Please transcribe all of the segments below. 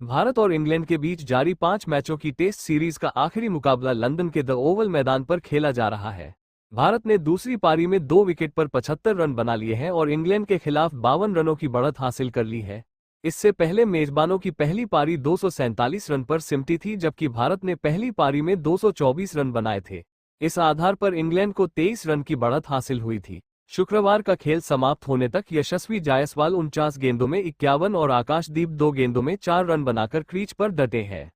भारत और इंग्लैंड के बीच जारी 5 मैचों की टेस्ट सीरीज का आखिरी मुकाबला लंदन के द ओवल मैदान पर खेला जा रहा है। भारत ने दूसरी पारी में 2 विकेट पर 75 रन बना लिए हैं और इंग्लैंड के खिलाफ 52 रनों की बढ़त हासिल कर ली है। इससे पहले मेजबानों की पहली पारी 247 रन पर सिमटी थी, जबकि भारत ने पहली पारी में 224 रन बनाए थे। इस आधार पर इंग्लैंड को 23 रन की बढ़त हासिल हुई थी। शुक्रवार का खेल समाप्त होने तक यशस्वी जायसवाल 49 गेंदों में 51 और आकाशदीप 2 गेंदों में 4 रन बनाकर क्रीज पर डटे हैं।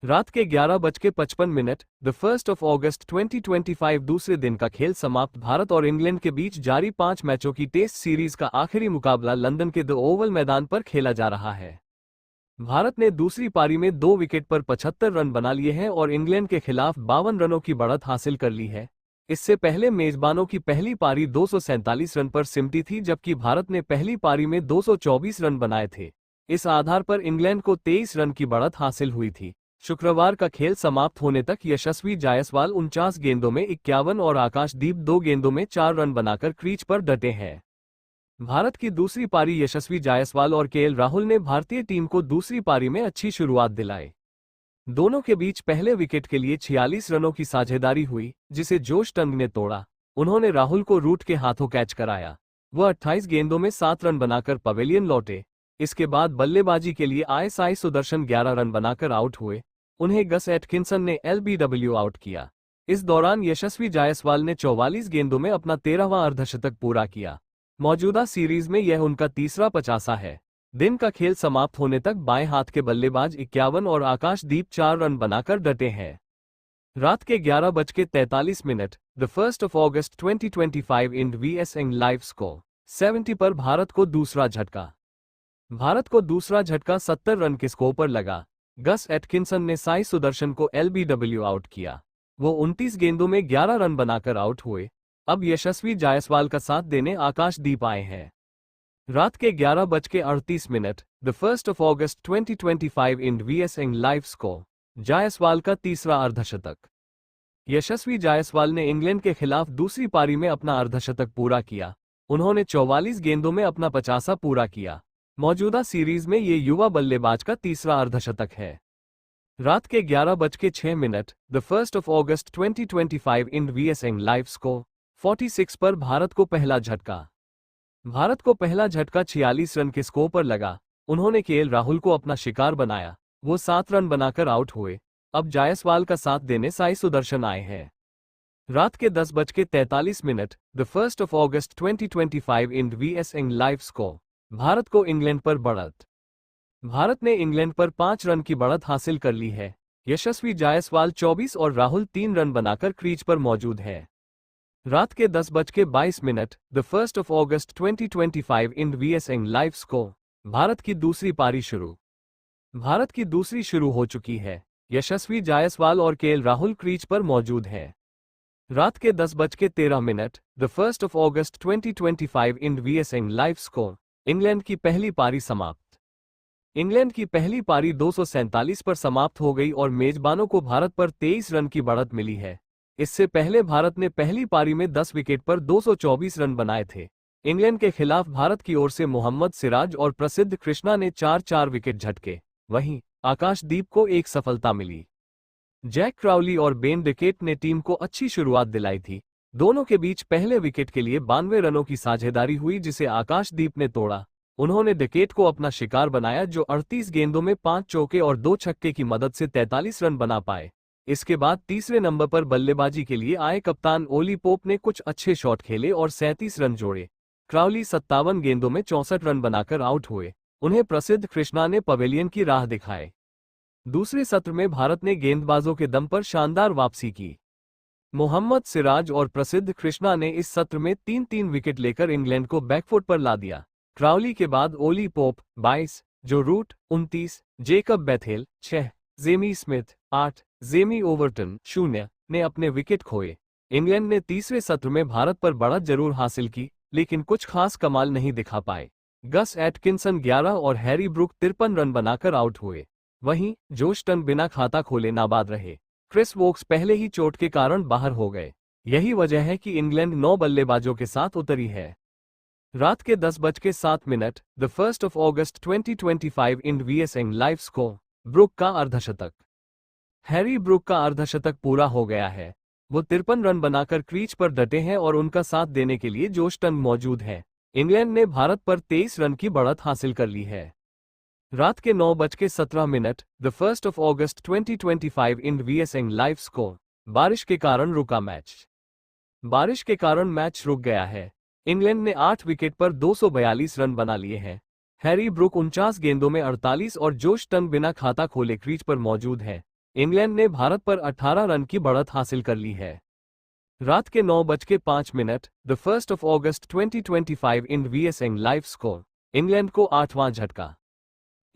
रात के 11:55 द 1 अगस्त 2025 दूसरे दिन का खेल समाप्त। भारत और इंग्लैंड के बीच जारी 5 मैचों की टेस्ट सीरीज का आखिरी मुकाबला लंदन के द ओवल मैदान पर खेला जा रहा है। भारत ने दूसरी पारी में 2 विकेट पर 75 रन बना लिए हैं और इंग्लैंड के खिलाफ 52 रनों की बढ़त हासिल कर ली है। इससे पहले मेजबानों की पहली पारी 247 रन पर सिमटी थी, जबकि भारत ने पहली पारी में 224 रन बनाए थे। इस आधार पर इंग्लैंड को 23 रन की बढ़त हासिल हुई थी। शुक्रवार का खेल समाप्त होने तक यशस्वी जायसवाल 49 गेंदों में 51 और आकाशदीप 2 गेंदों में 4 रन बनाकर क्रीज पर डटे हैं। भारत की दूसरी पारी यशस्वी जायसवाल और केएल राहुल ने भारतीय टीम को दूसरी पारी में अच्छी शुरुआत दिलाई। दोनों के बीच पहले विकेट के लिए 46 रनों की साझेदारी हुई, जिसे जोश टंग ने तोड़ा। उन्होंने राहुल को रूट के हाथों कैच कराया। वह 28 गेंदों में 7 रन बनाकर पवेलियन लौटे। इसके बाद बल्लेबाजी के लिए आए साई सुदर्शन 11 रन बनाकर आउट हुए। उन्हें गस एटकिंसन ने एलबीडब्ल्यू आउट किया। इस दौरान यशस्वी जायसवाल ने 44 गेंदों में अपना 13वां अर्धशतक पूरा किया। मौजूदा सीरीज में यह उनका तीसरा 50 है। दिन का खेल समाप्त होने तक बाएं हाथ के बल्लेबाज 51 और आकाशदीप 4 रन बनाकर डटे हैं। रात के 11:43 द 1 अगस्त 2025 इन वीएस लाइव स्कोर 70 पर भारत को दूसरा झटका। भारत को दूसरा झटका 70 रन के स्कोर पर लगा। गस एटकिंसन ने साई सुदर्शन को एलबीडब्ल्यू आउट किया। वो 29 गेंदों में 11 रन बनाकर आउट हुए। अब यशस्वी जायसवाल का साथ देने आकाशदीप आए हैं। रात के 11:38 द 1 अगस्त 2025 IND vs live score Jaiswal का तीसरा अर्धशतक। यशस्वी जायसवाल ने इंग्लैंड के खिलाफ दूसरी पारी में अपना अर्धशतक पूरा किया। उन्होंने 44 गेंदों में अपना 50 पूरा किया। मौजूदा सीरीज में ये युवा बल्लेबाज का तीसरा अर्धशतक है। रात के 11:06 द 1 अगस्त 2025 इन वीएस लाइव स्कोर 46 पर भारत को पहला झटका। भारत को पहला झटका 46 रन के स्कोर पर लगा। उन्होंने केएल राहुल को अपना शिकार बनाया। वो 7 रन बनाकर आउट हुए। अब जायसवाल का साथ देने साई सुदर्शन आए हैं। रात के 10:43 द 1 अगस्त 2025 IND vs live score Bharat को इंग्लैंड पर बढ़त। भारत ने इंग्लैंड पर 5 रन की बढ़त हासिल कर ली है। यशस्वी जायसवाल 24 और राहुल 3 रन बनाकर क्रीज पर मौजूद है। रात के 10:22 द 1 अगस्त 2025 IND vs live score Bharat की दूसरी पारी शुरू। भारत की दूसरी शुरू हो चुकी है। यशस्वी जायसवाल और केएल राहुल क्रीज पर मौजूद हैं। रात के 10:13 द 1 अगस्त 2025 IND vs live score England की पहली पारी समाप्त। इंग्लैंड की पहली पारी 247 पर समाप्त हो गई और मेजबानों को भारत पर 23 रन की बढ़त मिली है। इससे पहले भारत ने पहली पारी में 10 विकेट पर 224 रन बनाए थे। इंग्लैंड के खिलाफ भारत की ओर से मोहम्मद सिराज और प्रसिद्ध कृष्णा ने 4-4 विकेट झटके। वहीं आकाशदीप को एक सफलता मिली। जैक क्राउली और बेन डिकेट ने टीम को अच्छी शुरुआत दिलाई थी। दोनों के बीच पहले विकेट के लिए 92 रनों की साझेदारी हुई, जिसे आकाशदीप ने तोड़ा। उन्होंने डिकेट को अपना शिकार बनाया, जो 38 गेंदों में 5 चौके और 2 छक्के की मदद से 43 रन बना पाए। इसके बाद तीसरे नंबर पर बल्लेबाजी के लिए आए कप्तान ओली पोप ने कुछ अच्छे शॉट खेले और 37 रन जोड़े। क्राउली 57 गेंदों में 64 रन बनाकर आउट हुए। उन्हें प्रसिद्ध कृष्णा ने पवेलियन की राह दिखाई। दूसरे सत्र में भारत ने गेंदबाजों के दम पर शानदार वापसी की। मोहम्मद सिराज और प्रसिद्ध कृष्णा ने इस सत्र में 3-3 विकेट लेकर इंग्लैंड को बैकफुट पर ला दिया। क्राउली के बाद ओली Pope 22, Joe Root 29, Jacob Bethell 6, Jamie Smith 8, Jamie Overton 0 ने अपने विकेट खोए। इंग्लैंड ने तीसरे सत्र में भारत पर बढ़त जरूर हासिल की, लेकिन कुछ खास कमाल नहीं दिखा पाए। गस एटकिंसन 11 और हैरी ब्रूक 53 रन बनाकर आउट हुए। वहीं जोश टन बिना खाता खोले नाबाद रहे। क्रिस वोक्स पहले ही चोट के कारण बाहर हो गए। यही वजह है कि इंग्लैंड 9 बल्लेबाजों के साथ उतरी है। रात के 10:07 the 1st of August 2025 in वीएसएंग live score. Brook का अर्धशतक। हैरी ब्रुक का अर्धशतक पूरा हो गया है। वो 53 रन बनाकर क्रीज पर डटे हैं और उनका साथ देने के लिए जोश टंग मौजूद है। इंग्लैंड ने भारत पर 23 रन की बढ़त हासिल कर ली है। रात के 9:17 the 1st of August 2025 in वीएसएंग live score. बारिश के कारण रुका मैच। बारिश के कारण मैच रुक गया है। इंग्लैंड ने 8 विकेट पर 242 रन बना लिए हैं। हैरी ब्रुक 49 गेंदों में 48 और जोश टंग बिना खाता खोले क्रीज पर मौजूद है। इंग्लैंड ने भारत पर 18 रन की बढ़त हासिल कर ली है। रात के 9:05 the 1st of August 2025 in वीएसएंग live score. England को 8वां झटका।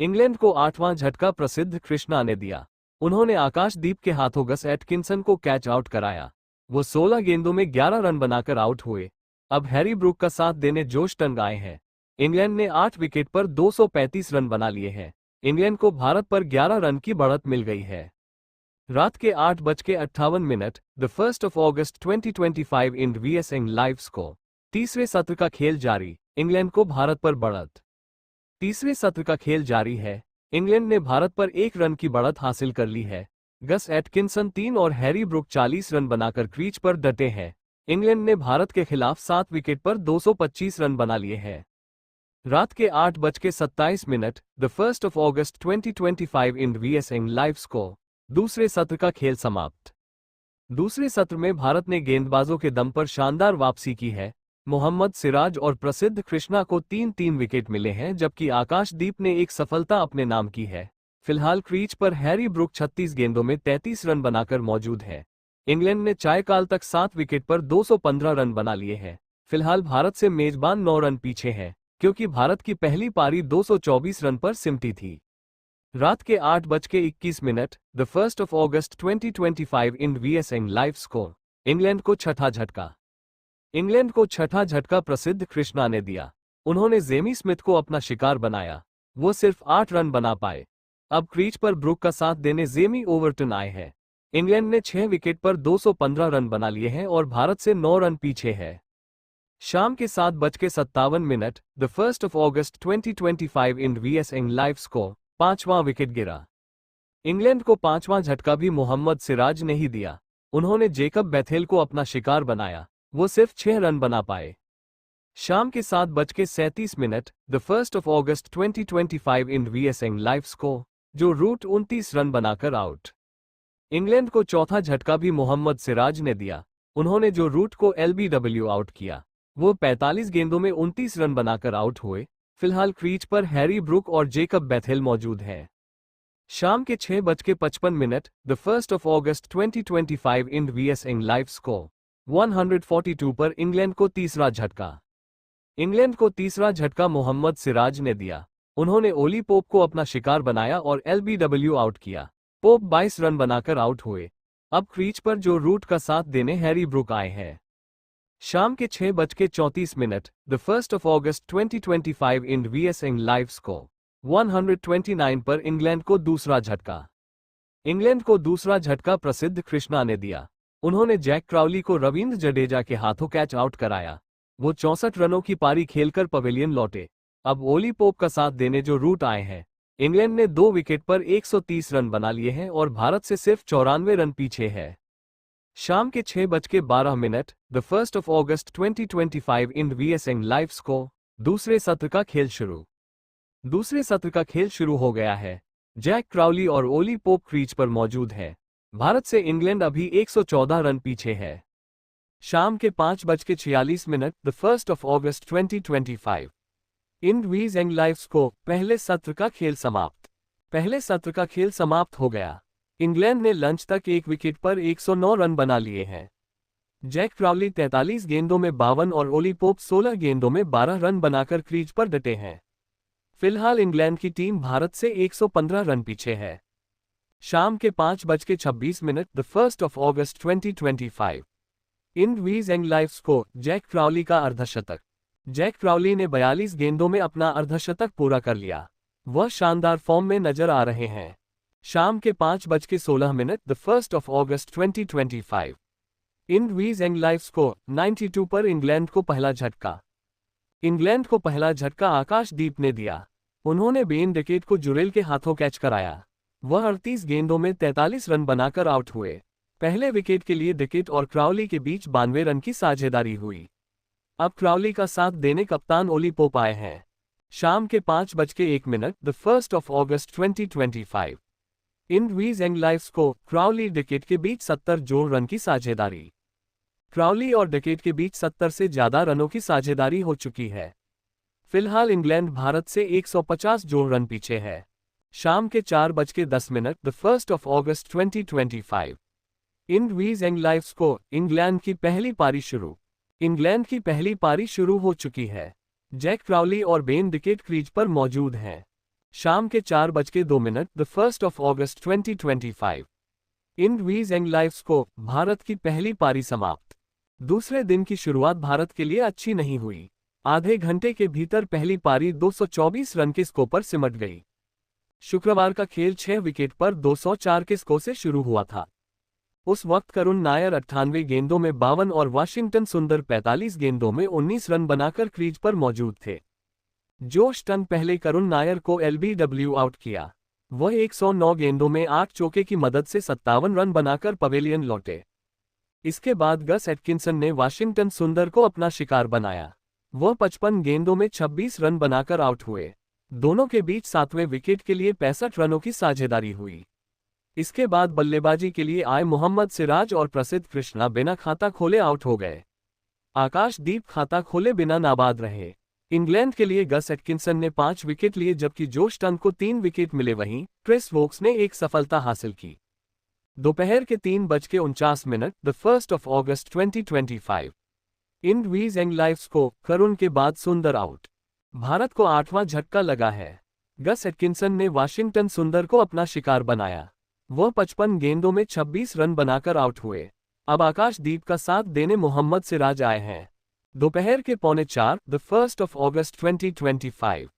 इंग्लैंड को 8वां झटका प्रसिद्ध कृष्णा ने दिया। उन्होंने आकाशदीप के हाथों गस एटकिंसन को कैच आउट कराया। वो 16 गेंदों में 11 रन बनाकर आउट हुए। अब हैरी ब्रुक का साथ देने जोश टंग आए हैं। इंग्लैंड ने 8 विकेट पर 235 रन बना लिए हैं। इंग्लैंड को भारत पर 11 रन की बढ़त मिल गई है। रात के 8:58 the 1st of August 2025 in वीएसएंग live score. तीसरे सत्र का खेल जारी। इंग्लैंड को भारत पर बढ़त। तीसरे सत्र का खेल जारी है। इंग्लैंड ने भारत पर 1 रन की बढ़त हासिल कर ली है। गस एटकिंसन 3 और हैरी ब्रुक 40 रन बनाकर क्रीज पर डटे हैं। इंग्लैंड ने भारत के खिलाफ 7 विकेट पर 225 रन बना लिए हैं। रात के 8:27 the 1st of August 2025 in वीएसएंग live score. दूसरे सत्र का खेल समाप्त। दूसरे सत्र में भारत ने गेंदबाजों के दम पर शानदार वापसी की है। मोहम्मद सिराज और प्रसिद्ध कृष्णा को 3-3 विकेट मिले हैं, जबकि आकाशदीप ने एक सफलता अपने नाम की है। फिलहाल क्रीज पर हैरी ब्रुक 36 गेंदों में 33 रन बनाकर मौजूद है। इंग्लैंड ने चायकाल तक 7 विकेट पर 215 रन बना लिए हैं। फिलहाल भारत से मेजबान 9 रन पीछे है, क्योंकि भारत की पहली पारी 224 रन पर सिमटी थी। रात के 8:21 the 1st of August 2025 in वीएसएंग live score. England को छठा झटका। इंग्लैंड को छठा झटका प्रसिद्ध कृष्णा ने दिया। उन्होंने जेमी स्मिथ को अपना शिकार बनाया। वो सिर्फ 8 रन बना पाए। अब क्रीज पर ब्रुक का साथ देने जेमी ओवरटन आए हैं। इंग्लैंड ने 6 विकेट पर 215 रन बना लिए हैं और भारत से 9 रन पीछे है। शाम के 7:57 the 1st of August 2025 in वीएसएंग live score. 5वां विकेट गिरा। इंग्लैंड को 5वां झटका भी मोहम्मद सिराज ने ही दिया। उन्होंने जेकब बेथेल को अपना शिकार बनाया। वो सिर्फ 6 रन बना पाए। शाम के 7:37 the 1st of August 2025 in वीएसएंग live score. Joe Root 29 run बनाकर आउट। इंग्लैंड को चौथा झटका भी मोहम्मद सिराज ने दिया। उन्होंने जो रूट को एलबीडब्ल्यू आउट किया। वो 45 गेंदों में 29 रन बनाकर आउट हुए। फिलहाल क्रीज पर हैरी ब्रुक और जेकब बेथेल मौजूद हैं। शाम के 6:55 the 1st of August 2025 in वीएसएंग live score. 142 पर इंग्लैंड को तीसरा झटका। इंग्लैंड को तीसरा झटका मोहम्मद सिराज ने दिया। उन्होंने ओली पोप को अपना शिकार बनाया और एलबीडब्ल्यू आउट किया। पोप 22 रन बनाकर आउट हुए। अब क्रीज पर जो रूट का साथ देने हैरी ब्रुक आए हैं। शाम के 6:34 the 1st of August 2025 in वीएसएंग live score. 129 पर इंग्लैंड को दूसरा झटका। इंग्लैंड को दूसरा झटका प्रसिद्ध कृष्णा ने दिया। उन्होंने जैक क्राउली को रविंद्र जडेजा के हाथों कैच आउट कराया। वो 64 रनों की पारी खेलकर पवेलियन लौटे। अब ओली पोप का साथ देने जो रूट आए हैं। इंग्लैंड ने 2 विकेट पर 130 रन बना लिए हैं और भारत से सिर्फ 94 रन पीछे है। शाम के 6:12 the 1st of August 2025 in वीएसएंग live score. दूसरे सत्र का खेल शुरू। दूसरे सत्र का खेल शुरू हो गया है। जैक क्राउली और ओली पोप क्रीज पर मौजूद है। भारत से इंग्लैंड अभी 114 रन पीछे है। शाम के 5:46 the 1st of August 2025 in वीएसएंग live score. पहले सत्र का खेल समाप्त। पहले सत्र का खेल समाप्त हो गया। इंग्लैंड ने लंच तक 1 विकेट पर 109 रन बना लिए हैं। जैक क्राउली 43 गेंदों में 52 और ओली पोप 16 गेंदों में 12 रन बनाकर क्रीज पर डटे हैं। फिलहाल इंग्लैंड की टीम भारत से 115 रन पीछे है। शाम के 5:26 the 1st of August 2025 in वीएसएंग live score. Jack Crawley का अर्धशतक। जैक क्राउली ने 42 गेंदों में अपना अर्धशतक पूरा कर लिया। वह शानदार फॉर्म में नजर आ रहे हैं। शाम के 5:16 the 1st of August 2025 in वीएसएंग live score. 92 पर इंग्लैंड को पहला झटका। इंग्लैंड को पहला झटका आकाशदीप ने दिया। उन्होंने बेन डिकेट को जुरेल के हाथों कैच कराया। वह 38 गेंदों में 43 रन बनाकर आउट हुए। पहले विकेट के लिए डिकेट और क्राउली के बीच 92 रन की साझेदारी हुई। अब क्राउली का साथ देने कप्तान ओली पोप आए हैं। शाम के 5:01 द 1st of August 2025 इन वीज एंग लाइव्स को क्राउली डिकेट के बीच 70 जोड़ रन की साझेदारी। क्राउली और डिकेट के बीच 70 से ज्यादा रनों की साझेदारी हो चुकी है। फिलहाल इंग्लैंड भारत से 150 जोड़ रन पीछे है। शाम के 4:10 द 1st of August 2025 इन वीज एंग लाइव्स को इंग्लैंड की पहली पारी शुरू। इंग्लैंड की पहली पारी शुरू हो चुकी है। जैक क्राउली और बेन डिकेट क्रीज पर मौजूद हैं। शाम के 4:02 द 1st of August 2025 इन वीज एंग लाइव्स को भारत की पहली पारी समाप्त। दूसरे दिन की शुरुआत भारत के लिए अच्छी नहीं हुई। आधे घंटे के भीतर पहली पारी 224 रन के स्कोर पर सिमट गई। शुक्रवार का खेल 6 विकेट पर 204 के स्कोर से शुरू हुआ था। उस वक्त करुण नायर 98 गेंदों में 52 और वाशिंगटन सुंदर 45 गेंदों में 19 रन बनाकर क्रीज पर मौजूद थे। जोश टन पहले करुण नायर को एलबीडब्ल्यू आउट किया। वह 109 गेंदों में 8 चौके की मदद से 57 रन बनाकर पवेलियन लौटे। इसके बाद गस एटकिंसन ने वाशिंगटन सुंदर को अपना शिकार बनाया। वह 55 गेंदों में 26 रन बनाकर आउट हुए। दोनों के बीच 7वें विकेट के लिए 65 रनों की साझेदारी हुई। इसके बाद बल्लेबाजी के लिए आए मोहम्मद सिराज और प्रसिद्ध कृष्णा बिना खाता खोले आउट हो गए। आकाशदीप खाता खोले बिना नाबाद रहे। इंग्लैंड के लिए गस एटकिंसन ने 5 विकेट लिए जबकि जोश टन को 3 विकेट मिले। वहीं क्रिस वोक्स ने एक सफलता हासिल की। दोपहर के 3:49 द 1st of August 2025 इन वीज एंग लाइव्स को करुण के बाद सुंदर आउट। भारत को 8वां झटका लगा है। गस एटकिंसन ने वाशिंगटन सुंदर को अपना शिकार बनाया। वह 55 गेंदों में 26 रन बनाकर आउट हुए। अब आकाशदीप का साथ देने मोहम्मद सिराज आए हैं। दोपहर के 3:45 द 1st of August 2025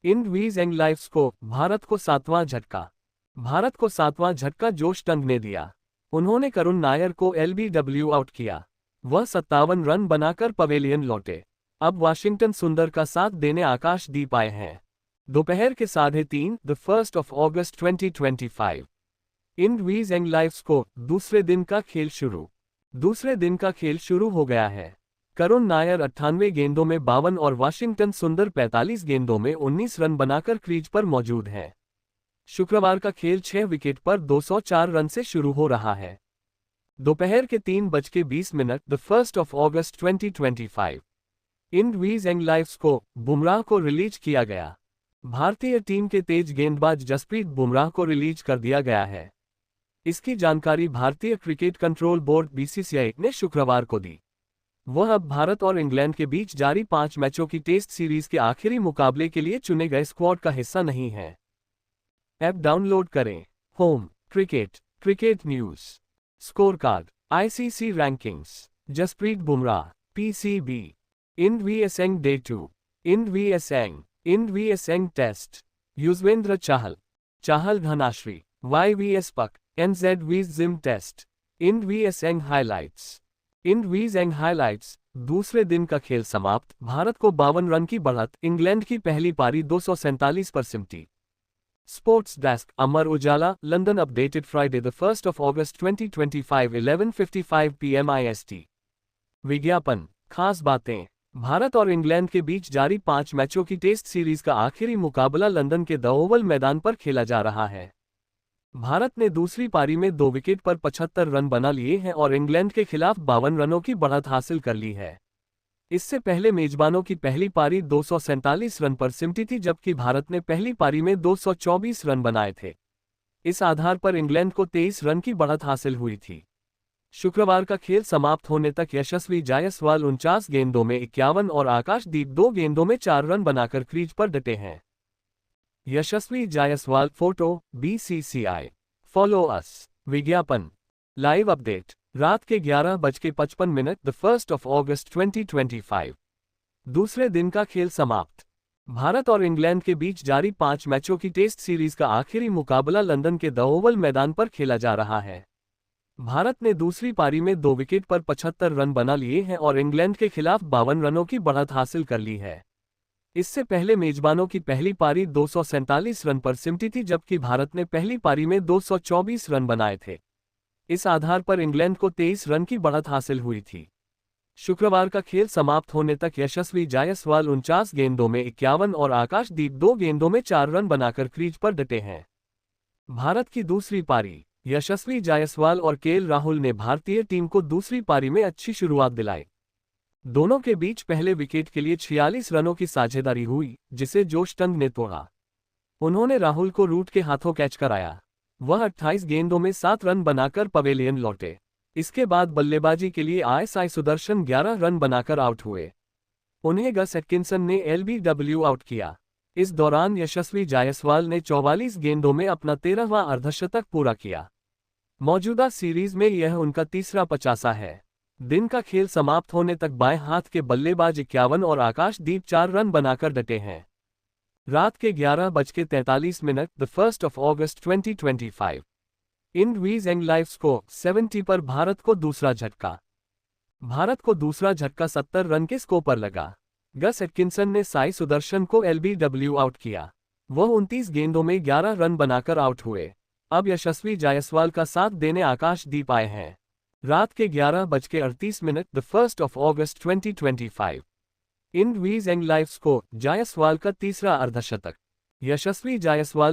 इन वीज एंग लाइव्स को भारत को 7वां झटका। भारत को 7वां झटका जोश टन ने दिया। उन्होंने करुण नायर को एलबीडब्ल्यू आउट किया। वह 57 रन बनाकर पवेलियन लौटे। अब वाशिंगटन सुंदर का साथ देने आकाशदीप आए हैं। दोपहर के 3:30 द 1st of August 2025 इन वीज एंग लाइव्स को दूसरे दिन का खेल शुरू। दूसरे दिन का खेल शुरू हो गया है। करुण नायर 98 गेंदों में 52 और वाशिंगटन सुंदर 45 गेंदों में 19 रन बनाकर क्रीज पर मौजूद हैं। शुक्रवार का खेल 6 विकेट पर 204 रन से शुरू हो रहा है। दोपहर के 3:20 द 1st of August 2025 इन वीज एंग लाइव्स को बुमराह को रिलीज किया गया। भारतीय टीम के तेज गेंदबाज जसप्रीत बुमराह को रिलीज कर दिया गया है। इसकी जानकारी भारतीय क्रिकेट कंट्रोल बोर्ड बीसीसीआई ने शुक्रवार को दी। वह अब भारत और इंग्लैंड के बीच जारी 5 मैचों की टेस्ट सीरीज के आखिरी मुकाबले के लिए चुने गए स्क्वाड का हिस्सा नहीं है। ऐप डाउनलोड करें। Home cricket, cricket news, score card, ICC rankings, Jasprit Bumrah, PCB, IND VS ENG day 2, IND VS ENG test, Yuzvendra Chahal Dhanashree, YVS PAK, NZ ZIM test, IND VS ENG highlights. IND VS ENG highlights. दूसरे दिन का खेल समाप्त। भारत को 52 रन की बढ़त। इंग्लैंड की पहली पारी 247 पर सिमटी। Sports desk, Amar Ujala, London. Updated Friday the 1st of August 2025 11:55 PM IST। विज्ञापन, खास बातें। भारत और इंग्लैंड के बीच जारी 5 मैचों की टेस्ट सीरीज का आखिरी मुकाबला लंदन के द ओवल मैदान पर खेला जा रहा है। भारत ने दूसरी पारी में 2 विकेट पर 75 रन बना लिए हैं और इंग्लैंड के खिलाफ 52 रनों की बढ़त हासिल कर ली है। इससे पहले मेजबानों की पहली पारी 247 रन पर सिमटी थी जबकि भारत ने पहली पारी में 224 रन बनाए थे। इस आधार पर इंग्लैंड को 23 रन की बढ़त हासिल हुई थी। शुक्रवार का खेल समाप्त होने तक यशस्वी जायसवाल 49 गेंदों में 51 और आकाशदीप 2 गेंदों में 4 रन बनाकर क्रीज पर डटे हैं। Yashasvi Jaiswal photo, BCCI। Follow us. विज्ञापन, लाइव अपडेट, रात के 11:55 द 1st of August 2025 दूसरे दिन का खेल समाप्त। भारत और इंग्लैंड के बीच जारी 5 मैचों की टेस्ट सीरीज का आखिरी मुकाबला लंदन के द ओवल मैदान पर खेला जा रहा है। भारत ने दूसरी पारी में 2 विकेट पर 75 रन बना लिए हैं और इंग्लैंड के खिलाफ 52 रनों की बढ़त हासिल कर ली है। इससे पहले मेजबानों की पहली पारी 247 रन पर सिमटी थी, जबकि भारत ने पहली पारी में 224 रन बनाए थे। इस आधार पर इंग्लैंड को 23 रन की बढ़त हासिल हुई थी। शुक्रवार का खेल समाप्त होने तक यशस्वी जायसवाल 49 गेंदों में 51 और आकाशदीप 2 गेंदों में 4 रन बनाकर क्रीज पर डटे हैं। भारत की दूसरी पारी। यशस्वी जायसवाल और केएल राहुल ने भारतीय टीम को दूसरी पारी में अच्छी शुरुआत दिलाई। दोनों के बीच पहले विकेट के लिए 46 रनों की साझेदारी हुई, जिसे जोश टंग ने तोड़ा। उन्होंने राहुल को रूट के हाथों कैच कराया। वह 28 गेंदों में 7 रन बनाकर पवेलियन लौटे। इसके बाद बल्लेबाजी के लिए आए साई सुदर्शन 11 रन बनाकर आउट हुए। उन्हें गस एटकिंसन ने एलबीडब्ल्यू आउट किया। इस दौरान यशस्वी जायसवाल ने 44 गेंदों में अपना 13वां अर्धशतक पूरा किया। मौजूदा सीरीज में यह उनका तीसरा 50 है। दिन का खेल समाप्त होने तक बाएं हाथ के बल्लेबाज 51 और आकाशदीप 4 रन बनाकर डटे हैं। रात के 11:43 द 1 अगस्त 2025 इन वीज एंग लाइव स्कोर 70 पर भारत को दूसरा झटका। भारत को दूसरा झटका 70 रन के स्कोर पर लगा। गस एटकिंसन ने साई सुदर्शन को एलबीडब्ल्यू आउट किया। वह 29 गेंदों में 11 रन बनाकर आउट हुए। अब यशस्वी जायसवाल का साथ देने आकाशदीप आए हैं। रात के 11:38 द 1 अगस्त 2025 इन वीज एंग लाइव स्कोर जायसवाल का तीसरा अर्धशतक। यशस्वी जायसवाल